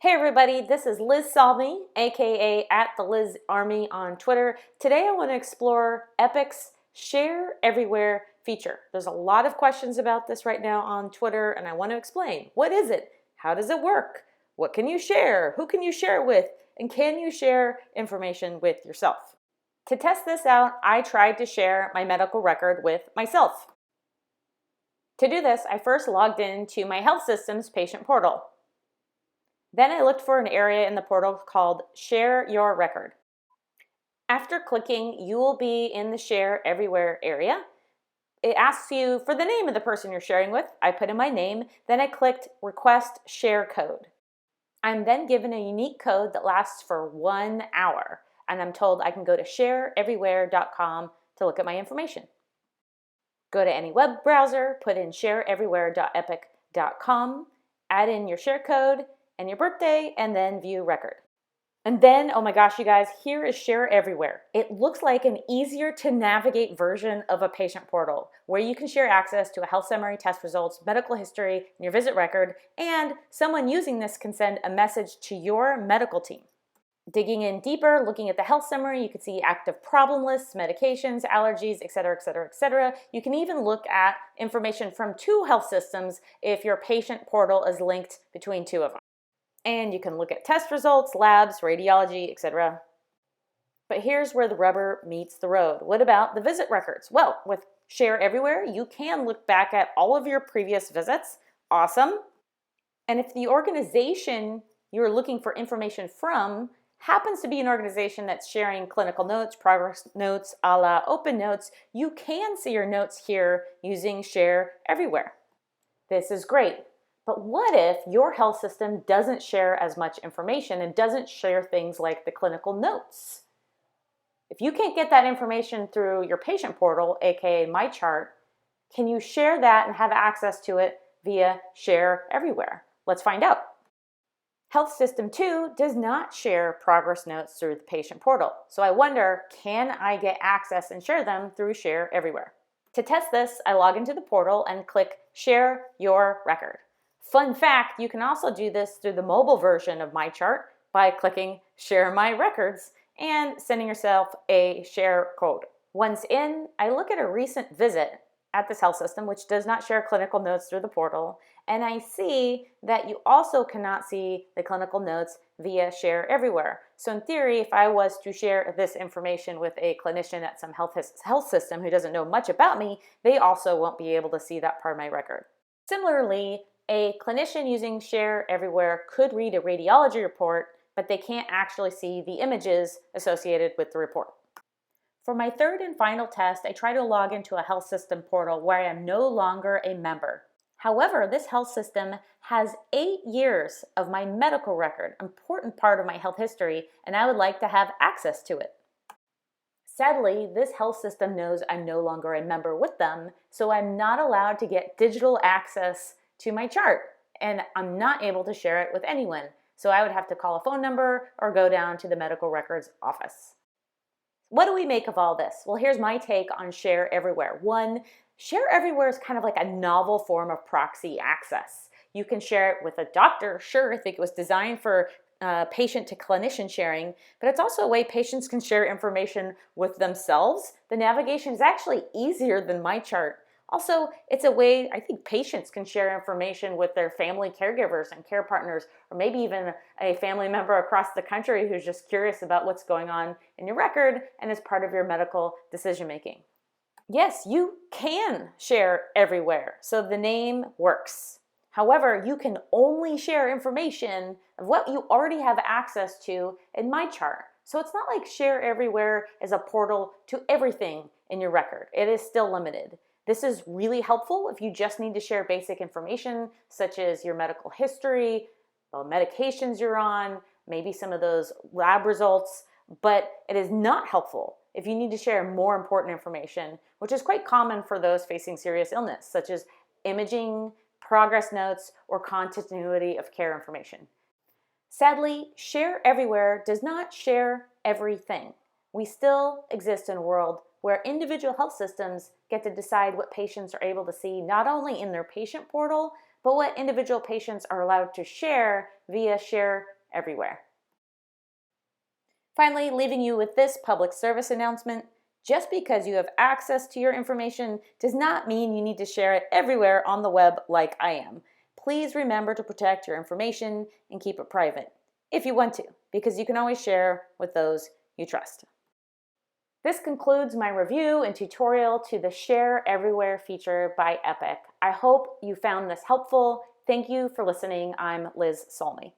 Hey everybody, this is Liz Salmi, aka at the Liz Army on Twitter. Today I want to explore Epic's Share Everywhere feature. There's a lot of questions about this right now on Twitter, and I want to explain. What is it? How does it work? What can you share? Who can you share it with? And can you share information with yourself? To test this out, I tried to share my medical record with myself. To do this, I first logged into my health system's patient portal. Then I looked for an area in the portal called Share Your Record. After clicking, you will be in the Share Everywhere area. It asks you for the name of the person you're sharing with. I put in my name, then I clicked Request Share Code. I'm then given a unique code that lasts for 1 hour, and I'm told I can go to shareeverywhere.com to look at my information. Go to any web browser, put in shareeverywhere.epic.com, add in your share code and your birthday, and then view record. And then, oh my gosh, you guys, here is Share Everywhere. It looks like an easier to navigate version of a patient portal where you can share access to a health summary, test results, medical history, and your visit record, and someone using this can send a message to your medical team. Digging in deeper, looking at the health summary, you can see active problem lists, medications, allergies, etc., etc., etc. You can even look at information from 2 health systems if your patient portal is linked between 2 of them. And you can look at test results, labs, radiology, etc. But here's where the rubber meets the road. What about the visit records? Well, with Share Everywhere, you can look back at all of your previous visits. Awesome. And if the organization you're looking for information from happens to be an organization that's sharing clinical notes, progress notes, a la open notes, you can see your notes here using Share Everywhere. This is great. But what if your health system doesn't share as much information and doesn't share things like the clinical notes? If you can't get that information through your patient portal, aka MyChart, can you share that and have access to it via Share Everywhere? Let's find out. Health System 2 does not share progress notes through the patient portal. So I wonder, can I get access and share them through Share Everywhere? To test this, I log into the portal and click Share Your Record. Fun fact, you can also do this through the mobile version of MyChart by clicking Share My Records and sending yourself a share code. Once in, I look at a recent visit at this health system, which does not share clinical notes through the portal, and I see that you also cannot see the clinical notes via Share Everywhere. So in theory, if I was to share this information with a clinician at some health system who doesn't know much about me, they also won't be able to see that part of my record. Similarly, a clinician using Share Everywhere could read a radiology report, but they can't actually see the images associated with the report. For my third and final test, I try to log into a health system portal where I am no longer a member. However, this health system has 8 years of my medical record, an important part of my health history, and I would like to have access to it. Sadly, this health system knows I'm no longer a member with them, so I'm not allowed to get digital access to my chart, and I'm not able to share it with anyone. So I would have to call a phone number or go down to the medical records office. What do we make of all this? Well, here's my take on Share Everywhere. 1, Share Everywhere is kind of like a novel form of proxy access. You can share it with a doctor. Sure, I think it was designed for patient to clinician sharing, but it's also a way patients can share information with themselves. The navigation is actually easier than MyChart. Also, it's a way I think patients can share information with their family caregivers and care partners, or maybe even a family member across the country who's just curious about what's going on in your record and is part of your medical decision making. Yes, you can share everywhere, so the name works. However, you can only share information of what you already have access to in MyChart. So it's not like Share Everywhere is a portal to everything in your record. It is still limited. This is really helpful if you just need to share basic information such as your medical history, the medications you're on, maybe some of those lab results, but it is not helpful if you need to share more important information, which is quite common for those facing serious illness, such as imaging, progress notes, or continuity of care information. Sadly, Share Everywhere does not share everything. We still exist in a world where individual health systems get to decide what patients are able to see not only in their patient portal, but what individual patients are allowed to share via Share everywhere. Finally, leaving you with this public service announcement. Just because you have access to your information does not mean you need to share it everywhere on the web like I am. Please remember to protect your information and keep it private, if you want to, because you can always share with those you trust. This concludes my review and tutorial to the Share Everywhere feature by Epic. I hope you found this helpful. Thank you for listening. I'm Liz Solmy.